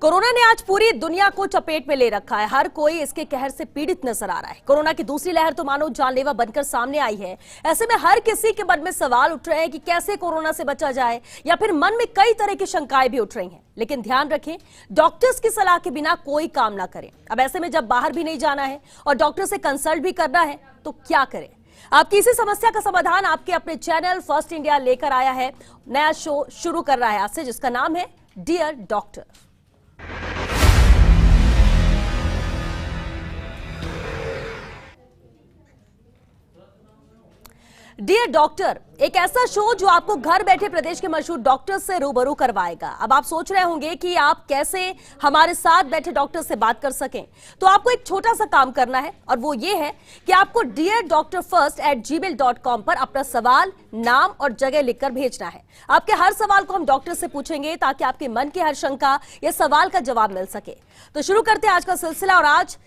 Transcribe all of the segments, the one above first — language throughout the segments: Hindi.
कोरोना ने आज पूरी दुनिया को चपेट में ले रखा है। हर कोई इसके कहर से पीड़ित नजर आ रहा है। कोरोना की दूसरी लहर तो मानो जानलेवा बनकर सामने आई है। ऐसे में हर किसी के मन में सवाल उठ रहे हैं कि कैसे कोरोना से बचा जाए, या फिर मन में कई तरह की शंकाएं भी उठ रही हैं। लेकिन ध्यान रखें, डॉक्टर्स की सलाह के बिना कोई काम ना करें। अब ऐसे में जब बाहर भी नहीं जाना है और डॉक्टर से कंसल्ट भी करना है तो क्या करें? आपकी इसी समस्या का समाधान आपके अपने चैनल फर्स्ट इंडिया लेकर आया है। नया शो शुरू कर रहा है आज से, जिसका नाम है डियर डॉक्टर। डियर डॉक्टर एक ऐसा शो जो आपको घर बैठे प्रदेश के मशहूर डॉक्टर से रूबरू करवाएगा। अब आप सोच रहे होंगे कि आप कैसे हमारे साथ बैठे डॉक्टर से बात कर सकें, तो आपको एक छोटा सा काम करना है, और वो ये है कि आपको deardoctorfirst@gmail.com पर अपना सवाल, नाम और जगह लिखकर भेजना है। आपके हर सवाल को हम डॉक्टर से पूछेंगे ताकि आपके मन की हर शंका या सवाल का जवाब मिल सके। तो शुरू करते हैं आज का सिलसिला। और आज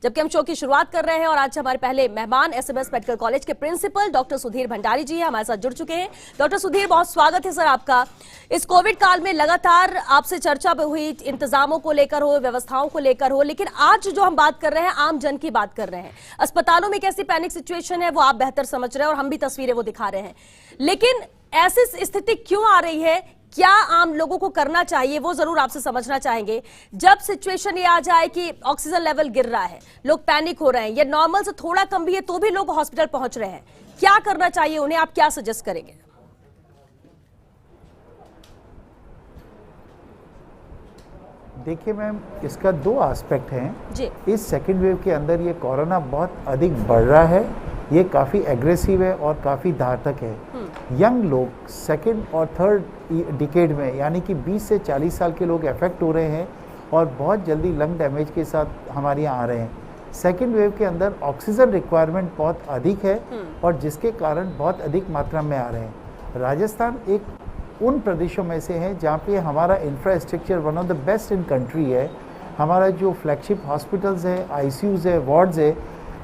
जबकि हम शो की शुरुआत कर रहे हैं, और आज हमारे पहले मेहमान एसएमएस मेडिकल कॉलेज के प्रिंसिपल डॉक्टर सुधीर भंडारी जी हैं, हमारे साथ जुड़ चुके हैं। डॉक्टर सुधीर, बहुत स्वागत है सर आपका। इस कोविड काल में लगातार आपसे चर्चा हुई, इंतजामों को लेकर हो, व्यवस्थाओं को लेकर हो, लेकिन आज जो हम बात कर रहे हैं आम जन की बात कर रहे हैं। अस्पतालों में कैसी पैनिक सिचुएशन है वो आप बेहतर समझ रहे हैं, और हम भी तस्वीरें वो दिखा रहे हैं। लेकिन ऐसी स्थिति क्यों आ रही है, क्या आम लोगों को करना चाहिए, वो जरूर आपसे समझना चाहेंगे। जब सिचुएशन ये आ जाए कि ऑक्सीजन लेवल गिर रहा है, लोग पैनिक हो रहे हैं, या नॉर्मल से थोड़ा कम भी है तो भी लोग हॉस्पिटल पहुंच रहे हैं, क्या करना चाहिए उन्हें? आप क्या सजेस्ट करेंगे? देखिए मैम, इसका दो एस्पेक्ट हैं जी। इस सेकेंड वेव के अंदर ये कोरोना बहुत अधिक बढ़ रहा है, ये काफ़ी एग्रेसिव है और काफ़ी घातक है। यंग लोग सेकेंड और थर्ड डिकेड में, यानी कि 20 से 40 साल के लोग अफेक्ट हो रहे हैं और बहुत जल्दी लंग डैमेज के साथ हमारे यहाँ आ रहे हैं। सेकेंड वेव के अंदर ऑक्सीजन रिक्वायरमेंट बहुत अधिक है और जिसके कारण बहुत अधिक मात्रा में आ रहे हैं। राजस्थान एक उन प्रदेशों में से है जहाँ पे हमारा infrastructure one of the best in country है। हमारा जो फ्लैगशिप हॉस्पिटल्स है, आईसीयूज़ है, वार्ड्स है,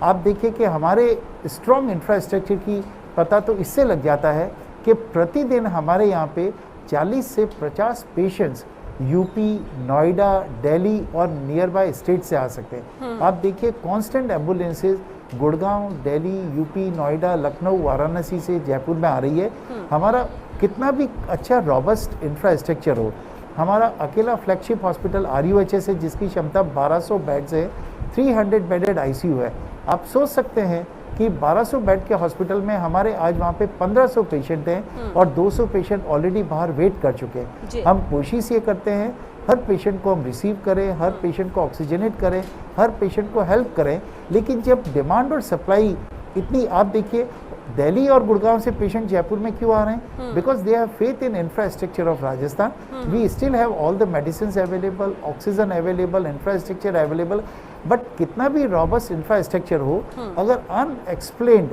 आप देखिए कि हमारे स्ट्रॉन्ग इंफ्रास्ट्रक्चर की पता तो इससे लग जाता है कि प्रतिदिन हमारे यहाँ पे 40 से 50 पेशेंट्स यूपी, नोएडा, दिल्ली और नियर बाय स्टेट से आ सकते हैं। आप देखिए constant ambulances Gurgaon, Delhi, UP, Noida, Lucknow, Varanasi से जयपुर में आ रही है। हमारा कितना भी अच्छा रॉबस्ट इंफ्रास्ट्रक्चर हो, हमारा अकेला फ्लैगशिप हॉस्पिटल RUHS है जिसकी क्षमता 1200 बेड्स है, 300 बेडेड ICU है। आप सोच सकते हैं कि 1200 बेड के हॉस्पिटल में हमारे आज वहाँ पे 1500 पेशेंट हैं और 200 पेशेंट ऑलरेडी बाहर वेट कर चुके हैं। हम कोशिश ये करते हैं हर पेशेंट को हम रिसीव करें, हर पेशेंट को ऑक्सीजनेट करें, हर पेशेंट को हेल्प करें। लेकिन जब डिमांड और सप्लाई इतनी, आप देखिए दिल्ली और गुड़गांव से पेशेंट जयपुर में क्यों आ रहे हैं? Because they have faith in infrastructure of Rajasthan. We still have all the medicine available, oxygen available, infrastructure available. But कितना भी रॉबस्ट इंफ्रास्ट्रक्चर हो, अगर अनएक्सप्लेन्ड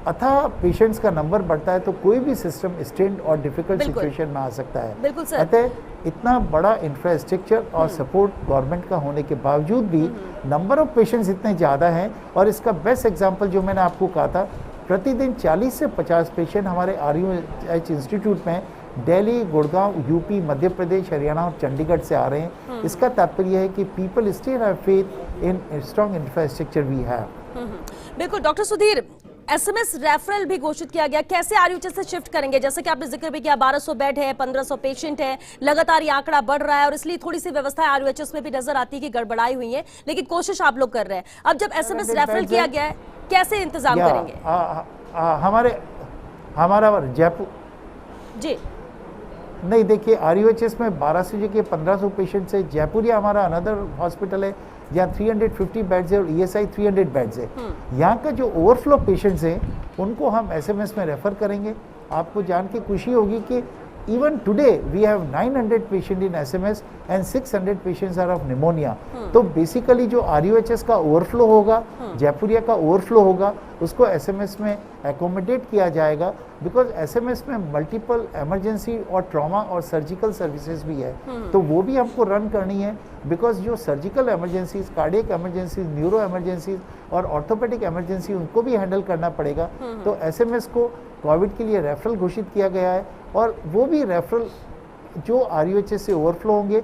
अथाह पेशेंट्स का नंबर बढ़ता है तो कोई भी सिस्टम स्ट्रेन्ड और डिफिकल्ट सिचुएशन में आ सकता है। अतः इतना बड़ा इंफ्रास्ट्रक्चर और सपोर्ट गवर्नमेंट का होने के बावजूद भी नंबर ऑफ पेशेंट्स इतने ज़्यादा हैं। और इसका बेस्ट एग्जांपल जो मैंने आपको कहा था, प्रतिदिन 40 से 50 पेशेंट हमारे RUH इंस्टीट्यूट में दिल्ली, गुड़गांव, यूपी, मध्य प्रदेश, हरियाणा और चंडीगढ़ से आ रहे हैं। इसका तात्पर्य है कि people still have faith in strong infrastructure we have. बिल्कुल डॉक्टर सुधीर, SMS रेफरल भी घोषित किया गया, कैसे RUHS से शिफ्ट करेंगे? जैसे कि आपने जिक्र भी किया, 1200 बेड है, 1500 पेशेंट है, लगातार ये आंकड़ा बढ़ रहा है और इसलिए थोड़ी सी व्यवस्थाएं RUHS में भी नजर आती है कि गड़बड़ाई हुई है, लेकिन कोशिश आप लोग कर रहे हैं। अब जब SMS रेफरल किया गया है, कैसे इंतजाम करेंगे? हमारा जयपुर जी नहीं, देखिए RUHS में 1200 जगह 1500 पेशेंट्स है। जयपुर या हमारा अनदर हॉस्पिटल है जहाँ 350 बेड्स है और ESI 300 बेड्स है। यहाँ का जो ओवरफ्लो पेशेंट्स हैं उनको हम SMS में रेफर करेंगे। आपको जान के खुशी होगी कि even today we have 900 patient in SMS and 600 patients are of pneumonia। तो बेसिकली जो RUHS का ओवरफ्लो होगा, जयपुरिया का ओवरफ्लो होगा, उसको SMS में एकोमोडेट किया जाएगा। बिकॉज SMS में मल्टीपल इमरजेंसी और ट्रॉमा और सर्जिकल सर्विसेज भी है, तो वो भी हमको रन करनी है। बिकॉज जो surgical emergencies, cardiac emergencies, neuro emergencies और ऑर्थोपेडिक इमरजेंसी, उनको भी हैंडल करना पड़ेगा। तो SMS को कोविड के लिए रेफरल घोषित किया गया है, और वो भी रेफरल जो RUHS से ओवरफ्लो होंगे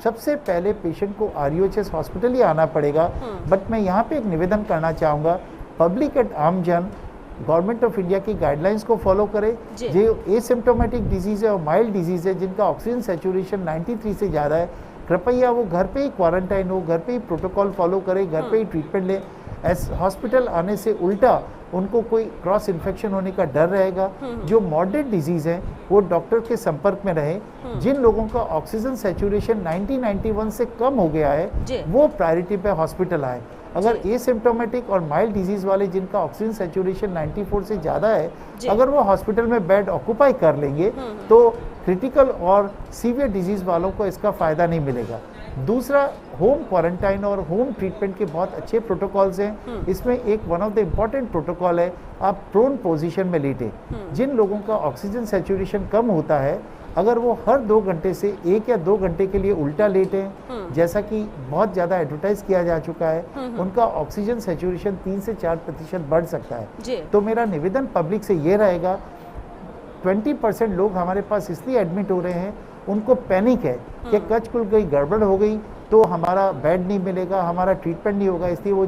सबसे पहले पेशेंट को RUHS हॉस्पिटल ही आना पड़ेगा। बट मैं यहाँ पे एक निवेदन करना चाहूँगा, पब्लिक एंड आमजन गवर्नमेंट ऑफ इंडिया की गाइडलाइंस को फॉलो करे। जो एसिम्प्टोमेटिक डिजीज है और माइल्ड डिजीज है, जिनका ऑक्सीजन सैचुरेशन 93 से ज़्यादा है, कृपया वो घर पे ही क्वारंटाइन हो, घर पे ही प्रोटोकॉल फॉलो करे, घर पे ही ट्रीटमेंट ले। हॉस्पिटल आने से उल्टा उनको कोई क्रॉस इन्फेक्शन होने का डर रहेगा। जो मॉडरेट डिजीज है वो डॉक्टर के संपर्क में रहे। जिन लोगों का ऑक्सीजन सैचुरेशन 90-91 से कम हो गया है वो प्रायोरिटी पे हॉस्पिटल आए। अगर एसिम्प्टोमेटिक और माइल्ड डिजीज वाले जिनका ऑक्सीजन सैचुरेशन 94 से ज़्यादा है, अगर वो हॉस्पिटल में बेड ऑक्यूपाई कर लेंगे तो क्रिटिकल और सीवियर डिजीज वालों को इसका फ़ायदा नहीं मिलेगा। दूसरा, होम क्वारंटाइन और होम ट्रीटमेंट के बहुत अच्छे प्रोटोकॉल्स हैं। इसमें एक one of the important protocol है, आप प्रोन पोजीशन में लेटे। जिन लोगों का ऑक्सीजन सैचुरेशन कम होता है, अगर वो हर 2 घंटे से 1 या 2 घंटे के लिए उल्टा लेटें, जैसा कि बहुत ज़्यादा एडवर्टाइज किया जा चुका है, उनका ऑक्सीजन सैचुरेशन 3 से 4% बढ़ सकता है। तो मेरा निवेदन पब्लिक से ये रहेगा, 20% लोग हमारे पास इसलिए एडमिट हो रहे हैं, उनको पैनिक है कि कच कुल गई, गड़बड़ हो गई तो हमारा बेड नहीं मिलेगा, हमारा ट्रीटमेंट नहीं होगा, इसलिए वो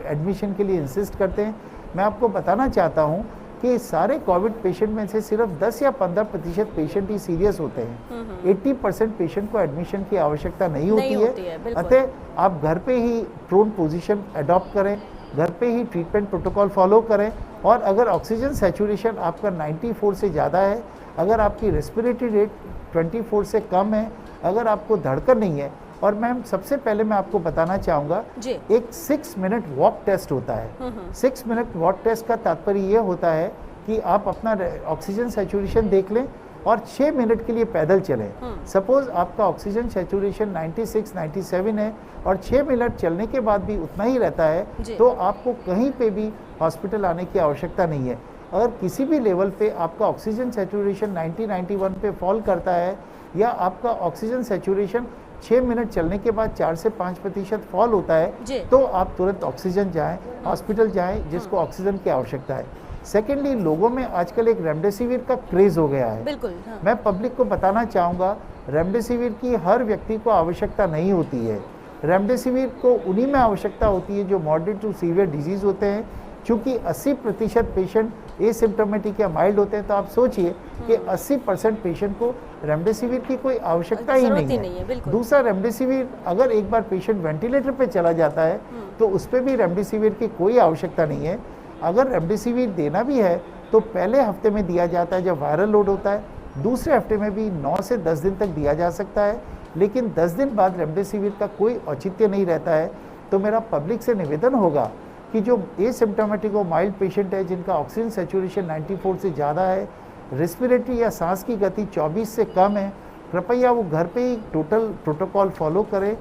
एडमिशन के लिए इंसिस्ट करते हैं। मैं आपको बताना चाहता हूँ कि सारे कोविड पेशेंट में से सिर्फ 10 या 15% पेशेंट ही सीरियस होते हैं। 80% पेशेंट को एडमिशन की आवश्यकता नहीं होती है। अतः आप घर पे ही प्रोन पोजीशन अडॉप्ट करें, घर पे ही ट्रीटमेंट प्रोटोकॉल फॉलो करें। और अगर ऑक्सीजन सैचुरेशन आपका 94 से ज़्यादा है, अगर आपकी रेस्पिरेटरी रेट 24 से कम है, अगर आपको धड़कन नहीं है, और मैम सबसे पहले मैं आपको बताना चाहूँगा, एक 6 मिनट वॉक टेस्ट होता है। 6 मिनट वॉक टेस्ट का तात्पर्य ये होता है कि आप अपना ऑक्सीजन सैचुरेशन देख लें और 6 मिनट के लिए पैदल चलें। सपोज आपका ऑक्सीजन सैचुरेशन 96-97 है और 6 मिनट चलने के बाद भी उतना ही रहता है, तो आपको कहीं पे भी हॉस्पिटल आने की आवश्यकता नहीं है। अगर किसी भी लेवल पे आपका ऑक्सीजन सैचुरेशन 90-91 पे फॉल करता है, या आपका ऑक्सीजन सैचुरेशन 6 मिनट चलने के बाद 4 से 5% फॉल होता है, तो आप तुरंत ऑक्सीजन जाएं, हॉस्पिटल जाएं, जिसको ऑक्सीजन की आवश्यकता है। सेकेंडली, लोगों में आजकल एक रेमडेसिविर का क्रेज हो गया है। बिल्कुल, हाँ। मैं पब्लिक को बताना चाहूँगा, रेमडेसिविर की हर व्यक्ति को आवश्यकता नहीं होती है। रेमडेसिविर को उन्हीं में आवश्यकता होती है जो मॉडरेट टू सीवियर डिजीज होते हैं। चूँकि 80% पेशेंट एसिम्प्टोमेटिक या माइल्ड होते हैं, तो आप सोचिए कि 80% पेशेंट को रेमडेसिविर की कोई आवश्यकता ही नहीं है। दूसरा, रेमडेसिविर अगर एक बार पेशेंट वेंटिलेटर पे चला जाता है तो उस पर भी रेमडेसिविर की कोई आवश्यकता नहीं है। अगर रेमडेसिविर देना भी है तो पहले हफ्ते में दिया जाता है जब वायरल लोड होता है, दूसरे हफ्ते में भी 9 से 10 दिन तक दिया जा सकता है, लेकिन 10 दिन बाद रेमडेसिविर का कोई औचित्य नहीं रहता है। तो मेरा पब्लिक से निवेदन होगा कि जो एसिम्प्टोमेटिक और माइल्ड पेशेंट है, जिनका ऑक्सीजन सैचुरेशन 94 से ज़्यादा है, रेस्पिरेटरी या सांस की गति 24 से कम है, कृपया वो घर पे ही टोटल प्रोटोकॉल फॉलो करें,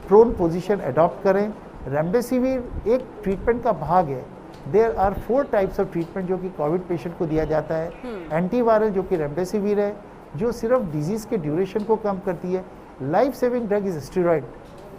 प्रोन पोजीशन अडॉप्ट करें। रेमडेसिविर एक ट्रीटमेंट का भाग है। There are 4 types of treatment जो कि कोविड पेशेंट को दिया जाता है। एंटीवायरल जो कि रेमडेसिविर है, जो सिर्फ डिजीज़ के ड्यूरेशन को कम करती है। Life saving drug is steroid,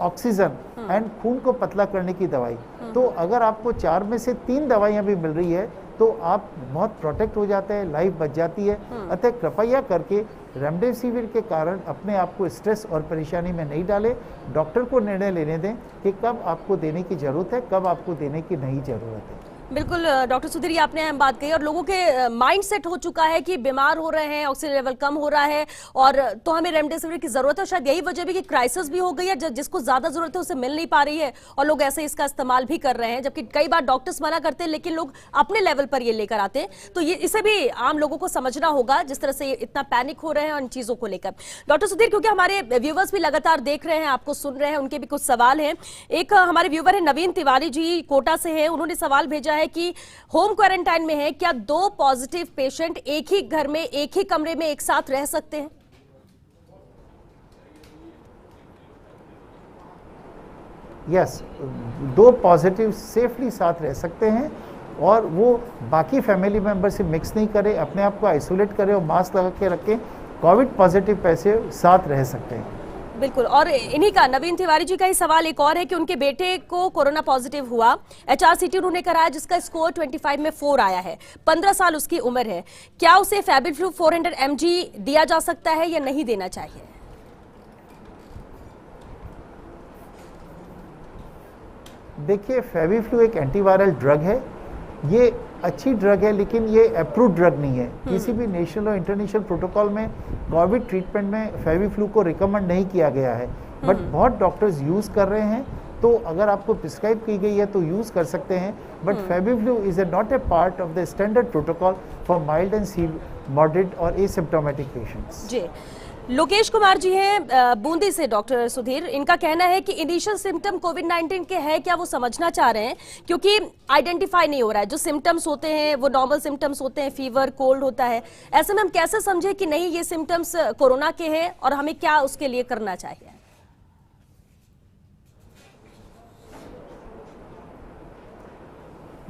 oxygen and खून को पतला करने की दवाई। तो अगर आपको 4 में से 3 दवाइयाँ भी मिल रही है तो आप बहुत प्रोटेक्ट हो जाते हैं, लाइफ बच जाती है। अतः कृपया करके रेमडेसिविर के कारण अपने आप को स्ट्रेस और परेशानी में नहीं डालें। डॉक्टर को निर्णय लेने दें कि कब आपको देने की ज़रूरत है, कब आपको देने की नहीं ज़रूरत है। बिल्कुल डॉक्टर सुधीर, ये आपने अहम बात कही, और लोगों के माइंड सेट हो चुका है कि बीमार हो रहे हैं, ऑक्सीजन लेवल कम हो रहा है और तो हमें रेमडेसिविर की जरूरत है। शायद यही वजह भी कि क्राइसिस भी हो गई है, जिसको ज्यादा जरूरत है उसे मिल नहीं पा रही है और लोग ऐसे इसका इस्तेमाल भी कर रहे हैं, जबकि कई बार डॉक्टर्स मना करते हैं लेकिन लोग अपने लेवल पर ये लेकर आते हैं। तो ये इसे भी आम लोगों को समझना होगा, जिस तरह से इतना पैनिक हो रहे हैं उन चीजों को लेकर। डॉक्टर सुधीर, क्योंकि हमारे व्यूवर्स भी लगातार देख रहे हैं, आपको सुन रहे हैं, उनके भी कुछ सवाल हैं। एक हमारे व्यूवर है नवीन तिवारी जी, कोटा से है। उन्होंने सवाल भेजा है कि होम क्वारंटाइन में है, क्या 2 पॉजिटिव पेशेंट एक ही घर में, एक ही कमरे में एक साथ रह सकते हैं? यस, 2 पॉजिटिव सेफली साथ रह सकते हैं और वो बाकी फैमिली मेंबर से मिक्स नहीं करें, अपने आप को आइसोलेट करें और मास्क लगा के रखें। कोविड पॉजिटिव पैसे साथ रह सकते हैं। बिल्कुल। और इन्हीं का नवीन तिवारी जी का ही सवाल एक और है कि उनके बेटे को कोरोना पॉजिटिव हुआ, HRCT उन्होंने कराया जिसका स्कोर 25 में 4 आया है, 15 साल उसकी उम्र है। क्या उसे फेबिफ्लू 400 mg दिया जा सकता है या नहीं देना चाहिए? देखिए, फेविफ्लू एक एंटीवायरल ड्रग है। ये अच्छी ड्रग है, लेकिन ये अप्रूव ड्रग नहीं है। किसी भी नेशनल और इंटरनेशनल प्रोटोकॉल में कोविड ट्रीटमेंट में फेविफ्लू को रिकमेंड नहीं किया गया है, बट बहुत डॉक्टर्स यूज़ कर रहे हैं। तो अगर आपको प्रिस्क्राइब की गई है तो यूज़ कर सकते हैं, but FabiFlu is not a part of the standard protocol for mild and moderate और एसिम्प्टोमेटिक पेशेंट्स। जी, लोकेश कुमार जी हैं बूंदी से। डॉक्टर सुधीर, इनका कहना है कि इनिशियल सिम्टम कोविड-19 के हैं क्या, वो समझना चाह रहे हैं, क्योंकि आइडेंटिफाई नहीं हो रहा है। जो सिम्टम्स होते हैं वो नॉर्मल सिम्टम्स होते हैं, फीवर, कोल्ड होता है। ऐसे में हम कैसे समझे कि नहीं ये सिम्टम्स कोरोना के हैं और हमें क्या उसके लिए करना चाहिए?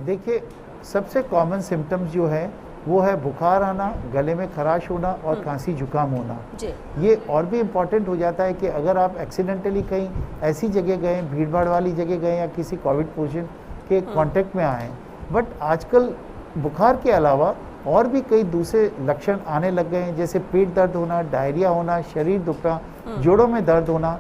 देखिए, सबसे कॉमन सिम्टम्स जो है वो है बुखार आना, गले में खराश होना और खांसी जुकाम होना। जी। ये और भी इम्पॉर्टेंट हो जाता है कि अगर आप एक्सीडेंटली कहीं ऐसी जगह गए, भीड़ भाड़ वाली जगह गए या किसी कोविड पेशेंट के कांटेक्ट में आए। बट आजकल बुखार के अलावा और भी कई दूसरे लक्षण आने लग गए हैं, जैसे पेट दर्द होना, डायरिया होना, शरीर दुखना, जोड़ों में दर्द होना,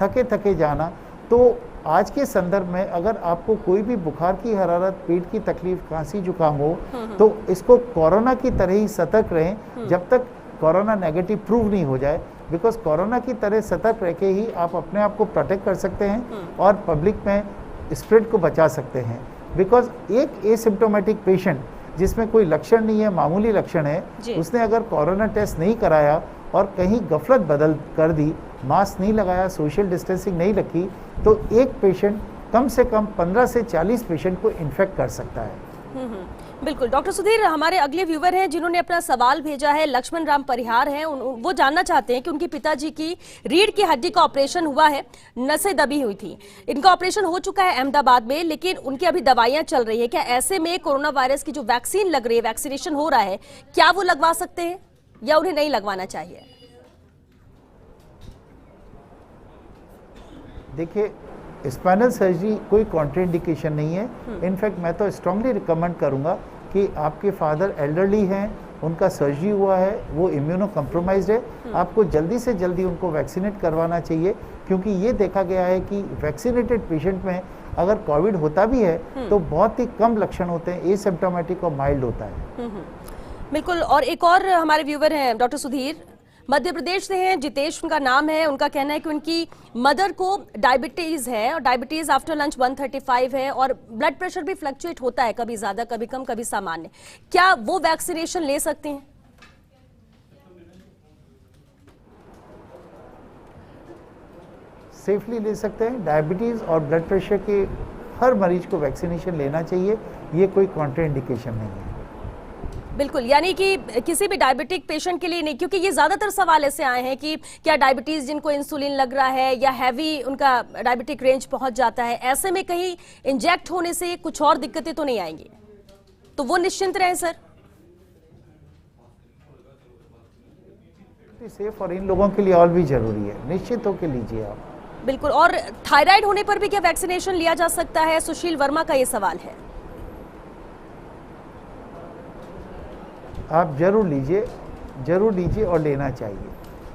थके थके जाना। तो आज के संदर्भ में अगर आपको कोई भी बुखार की हरारत, पेट की तकलीफ, खांसी जुकाम हो, तो इसको कोरोना की तरह ही सतर्क रहें जब तक कोरोना नेगेटिव प्रूव नहीं हो जाए। बिकॉज कोरोना की तरह सतर्क रह के ही आप अपने आप को प्रोटेक्ट कर सकते हैं और पब्लिक में स्प्रेड को बचा सकते हैं। बिकॉज एक एसिम्प्टोमेटिक पेशेंट जिसमें कोई लक्षण नहीं है, मामूली लक्षण है, उसने अगर कोरोना टेस्ट नहीं कराया और कहीं गफलत बदल कर दी, मास्क नहीं लगाया, सोशल डिस्टेंसिंग नहीं रखी, तो एक पेशेंट कम से कम 15 से 40 पेशेंट को इन्फेक्ट कर सकता है। बिल्कुल। डॉक्टर सुधीर, हमारे अगले व्यूवर हैं जिन्होंने अपना सवाल भेजा है, लक्ष्मण राम परिहार हैं। वो जानना चाहते हैं कि उनके पिताजी की रीढ़ की हड्डी का ऑपरेशन हुआ है, नसें दबी हुई थी। इनका ऑपरेशन हो चुका है अहमदाबाद में, लेकिन उनकी अभी दवाइयां चल रही है। क्या ऐसे में कोरोना वायरस की जो वैक्सीन लग रही है, वैक्सीनेशन हो रहा है, क्या वो लगवा सकते हैं या उन्हें नहीं लगवाना चाहिए? देखिए, स्पाइनल सर्जरी कोई कॉन्ट्राइंडिकेशन नहीं है। इनफैक्ट मैं तो स्ट्रांगली रिकमेंड करूंगा कि आपके फादर एल्डरली हैं, उनका सर्जरी हुआ है, वो इम्यूनो कम्प्रोमाइज्ड है, आपको जल्दी से जल्दी उनको वैक्सीनेट करवाना चाहिए। क्योंकि ये देखा गया है कि वैक्सीनेटेड पेशेंट में अगर कोविड होता भी है तो बहुत ही कम लक्षण होते हैं, एसिम्प्टोमेटिक और माइल्ड होता है। बिल्कुल। और एक और हमारे व्यूवर हैं डॉक्टर सुधीर, मध्य प्रदेश से हैं, जितेश उनका नाम है। उनका कहना है कि उनकी मदर को डायबिटीज है और डायबिटीज आफ्टर लंच 135 है और ब्लड प्रेशर भी फ्लक्चुएट होता है, कभी ज्यादा कभी कम कभी सामान्य। क्या वो वैक्सीनेशन ले सकते हैं? सेफली ले सकते हैं। डायबिटीज और ब्लड प्रेशर के हर मरीज को वैक्सीनेशन लेना चाहिए, ये कोई कॉन्ट्राइंडिकेशन नहीं है। बिल्कुल, यानी कि किसी भी डायबिटिक पेशेंट के लिए नहीं, क्योंकि ये ज्यादातर सवाल ऐसे आए हैं कि क्या डायबिटीज जिनको इंसुलिन लग रहा है या हैवी उनका डायबिटिक रेंज पहुंच जाता है, ऐसे में कहीं इंजेक्ट होने से कुछ और दिक्कतें तो नहीं आएंगी, तो वो निश्चिंत रहे सर? सेफ और इन लोगों के लिए और भी जरूरी है, निश्चित होकर लीजिए आप। बिल्कुल। और थायराइड होने पर भी क्या वैक्सीनेशन लिया जा सकता है? सुशील वर्मा का ये सवाल है। आप जरूर लीजिए और लेना चाहिए।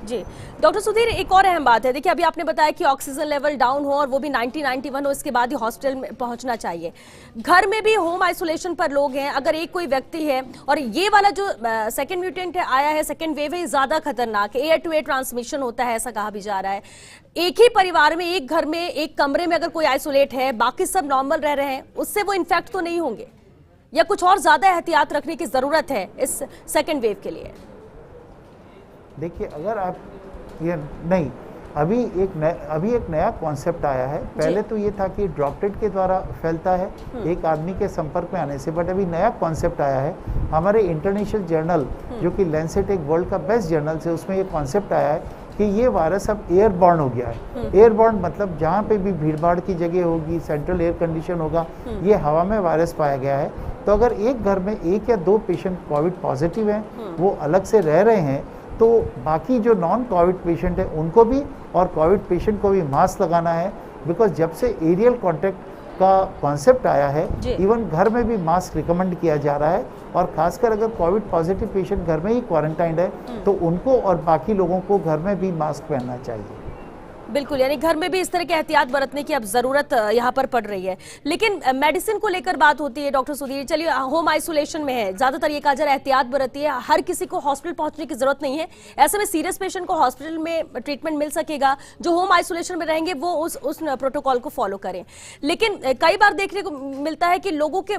जी डॉक्टर सुधीर, एक और अहम बात है, देखिए अभी आपने बताया कि ऑक्सीजन लेवल डाउन हो और वो भी 90-91 हो, इसके बाद ही हॉस्पिटल में पहुंचना चाहिए। घर में भी होम आइसोलेशन पर लोग हैं, अगर एक कोई व्यक्ति है और ये वाला जो सेकंड म्यूटेंट है आया है, सेकंड वेव है, ज्यादा खतरनाक है, एयर टू एयर ट्रांसमिशन होता है, ऐसा कहा भी जा रहा है। एक ही परिवार में, एक घर में, एक कमरे में अगर कोई आइसोलेट है, बाकी सब नॉर्मल रह रहे हैं, उससे वो इन्फेक्ट तो नहीं होंगे या कुछ और ज्यादा एहतियात रखने की जरूरत है इस सेकेंड वेव के लिए? देखिए, अगर आप ये नहीं, अभी एक नया कॉन्सेप्ट आया है। पहले तो ये था कि ड्रॉपलेट के द्वारा फैलता है एक आदमी के संपर्क में आने से, बट अभी नया कॉन्सेप्ट आया है हमारे इंटरनेशनल जर्नल जो कि लैंसेट एक वर्ल्ड का बेस्ट जर्नल है, उसमें ये कॉन्सेप्ट आया है कि ये वायरस अब एयरबॉर्न हो गया है। एयरबॉर्न मतलब जहाँ पे भी भीड़ भाड़ की जगह होगी, सेंट्रल एयर कंडीशन होगा, ये हवा में वायरस पाया गया है। तो अगर एक घर में 1 या 2 पेशेंट कोविड पॉजिटिव हैं, वो अलग से रह रहे हैं, तो बाकी जो नॉन कोविड पेशेंट है उनको भी और कोविड पेशेंट को भी मास्क लगाना है। बिकॉज जब से एरियल कॉन्टैक्ट का कॉन्सेप्ट आया है, इवन घर में भी मास्क रिकमेंड किया जा रहा है, और खासकर अगर कोविड पॉजिटिव पेशेंट घर में ही क्वारंटाइंड है तो उनको और बाकी लोगों को घर में भी मास्क पहनना चाहिए। बिल्कुल, यानी घर में भी इस तरह के एहतियात बरतने की अब जरूरत यहाँ पर पड़ रही है। लेकिन मेडिसिन को लेकर बात होती है डॉक्टर सुधीर, चलिए होम आइसोलेशन में है, ज्यादातर ये कहा जा रहा है एहतियात बरती है, हर किसी को हॉस्पिटल पहुंचने की जरूरत नहीं है, ऐसे में सीरियस पेशेंट को हॉस्पिटल में ट्रीटमेंट मिल सकेगा, जो होम आइसोलेशन में रहेंगे वो उस प्रोटोकॉल को फॉलो करें। लेकिन कई बार देखने को मिलता है कि लोगों के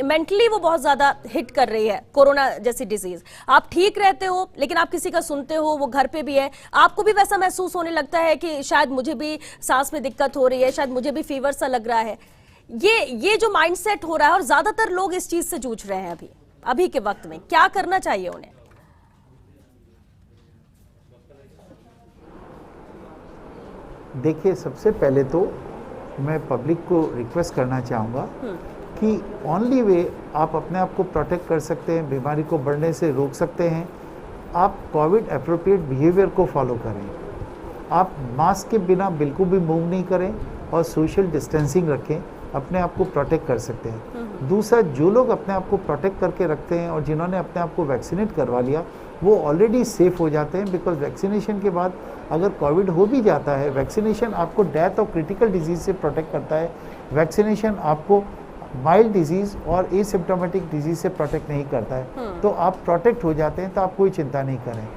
मेंटली वो बहुत ज्यादा हिट कर रही है कोरोना जैसी डिजीज। आप ठीक रहते हो लेकिन आप किसी का सुनते हो, वो घर पे भी है, आपको भी वैसा महसूस होने लगता है कि शायद मुझे भी सांस में दिक्कत हो रही है, शायद मुझे भी फीवर सा लग रहा है। ये जो माइंडसेट हो रहा है और ज्यादातर लोग इस चीज से जूझ रहे हैं अभी के वक्त में, क्या करना चाहिए उन्हें? देखिए, सबसे पहले तो मैं पब्लिक को रिक्वेस्ट करना चाहूँगा कि ओनली वे आप अपने आप को प्रोटेक्ट कर सकते हैं, बीमारी को बढ़ने से रोक सकते हैं, आप कोविड अप्रोप्रिएट बिहेवियर को फॉलो करें। आप मास्क के बिना बिल्कुल भी मूव नहीं करें और सोशल डिस्टेंसिंग रखें, अपने आप को प्रोटेक्ट कर सकते हैं। दूसरा, जो लोग अपने आप को प्रोटेक्ट करके रखते हैं और जिन्होंने अपने आप को वैक्सीनेट करवा लिया, वो ऑलरेडी सेफ हो जाते हैं, बिकॉज वैक्सीनेशन के बाद अगर कोविड हो भी जाता है, वैक्सीनेशन आपको डेथ और क्रिटिकल डिजीज से प्रोटेक्ट करता है। वैक्सीनेशन आपको माइल्ड डिजीज़ और एसिम्प्टोमेटिक डिजीज से प्रोटेक्ट नहीं करता है। तो आप प्रोटेक्ट हो जाते हैं, तो आप कोई चिंता नहीं करें।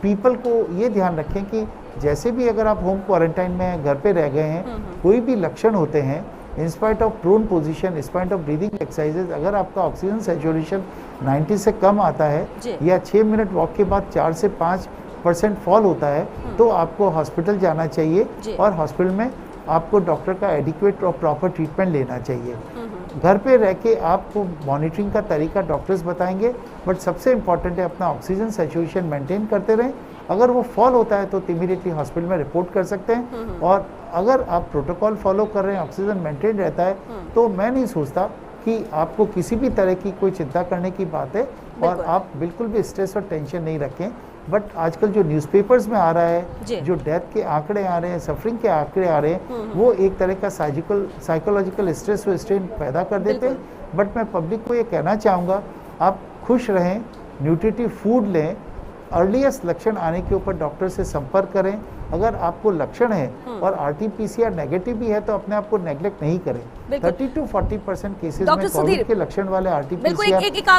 पीपल को ये ध्यान रखें कि जैसे भी अगर आप होम क्वारंटाइन में घर पे रह गए हैं, कोई भी लक्षण होते हैं, in spite of prone position, in spite of breathing exercises, अगर आपका ऑक्सीजन सैचुरेशन 90 से कम आता है या 6 मिनट वॉक के बाद 4 से 5% फॉल होता है, तो आपको हॉस्पिटल जाना चाहिए और हॉस्पिटल में आपको डॉक्टर का एडिक्वेट और प्रॉपर ट्रीटमेंट लेना चाहिए। घर पे रह के आपको मॉनिटरिंग का तरीका डॉक्टर्स बताएंगे, बट सबसे इम्पॉर्टेंट है अपना ऑक्सीजन सैचुरेशन मेंटेन करते रहें। अगर वो फॉल होता है तो इमीडिएटली हॉस्पिटल में रिपोर्ट कर सकते हैं, और अगर आप प्रोटोकॉल फॉलो कर रहे हैं, ऑक्सीजन मेंटेन रहता है, तो मैं नहीं सोचता कि आपको किसी भी तरह की कोई चिंता करने की बात है, और आप बिल्कुल भी स्ट्रेस और टेंशन नहीं रखें। बट आजकल जो न्यूज़पेपर्स में आ रहा है, जो डेथ के आंकड़े आ रहे हैं, सफरिंग के आंकड़े आ रहे हैं, वो एक तरह का साइकोलॉजिकल स्ट्रेस और स्ट्रेन पैदा कर देते हैं। बट मैं पब्लिक को ये कहना चाहूँगा, आप खुश रहें, न्यूट्रिटिव फूड लें, अर्लीस्ट लक्षण आने के ऊपर डॉक्टर से संपर्क करें। अगर आपको लक्षण है और RT-PCR नेगेटिव भी है, तो अपने आप को नेग्लेक्ट नहीं करें। 30 to 40% केसेस में कोविड के लक्षण वाले RT-PCR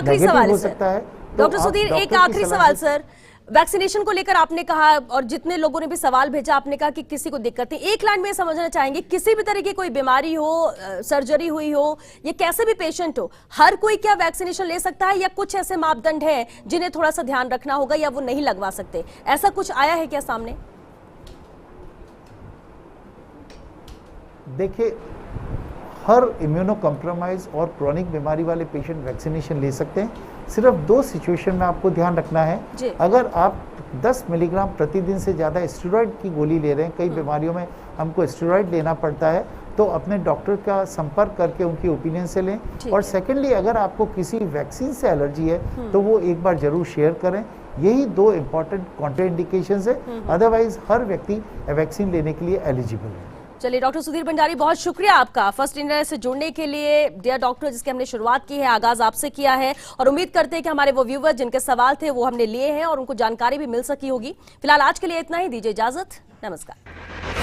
नेगेटिव हो सकता है। डॉक्टर सुधीर, एक आखिरी सवाल सर, वैक्सीनेशन को लेकर आपने कहा और जितने लोगों ने भी सवाल भेजा, आपने कहा कि किसी को दिक्कत नहीं। एक लाइन में समझना चाहेंगे, किसी भी तरह की कोई बीमारी हो, सर्जरी हुई हो, ये कैसे भी पेशेंट हो, हर कोई क्या वैक्सीनेशन ले सकता है, या कुछ ऐसे मापदंड हैं जिन्हें थोड़ा सा ध्यान रखना होगा या वो नहीं लगवा सकते? ऐसा कुछ आया है क्या सामने? देखिए, हर इम्यूनो कॉम्प्रोमाइज और क्रॉनिक बीमारी वाले पेशेंट वैक्सीनेशन ले सकते हैं। सिर्फ 2 सिचुएशन में आपको ध्यान रखना है। अगर आप 10 मिलीग्राम प्रतिदिन से ज़्यादा स्टेरॉइड की गोली ले रहे हैं, कई बीमारियों में हमको स्टेरॉइड लेना पड़ता है, तो अपने डॉक्टर का संपर्क करके उनकी ओपिनियन से लें। और सेकेंडली, अगर आपको किसी वैक्सीन से एलर्जी है, तो वो एक बार जरूर शेयर करें। यही 2 इंपॉर्टेंट कॉन्ट्राइंडिकेशंस है, अदरवाइज हर व्यक्ति वैक्सीन लेने के लिए एलिजिबल है। चलिए डॉक्टर सुधीर भंडारी, बहुत शुक्रिया आपका फर्स्ट इंडिया से जुड़ने के लिए। डियर डॉक्टर, जिसके हमने शुरुआत की है, आगाज आपसे किया है, और उम्मीद करते हैं कि हमारे वो व्यूअर जिनके सवाल थे वो हमने लिए हैं और उनको जानकारी भी मिल सकी होगी। फिलहाल आज के लिए इतना ही, दीजिए इजाजत, नमस्कार।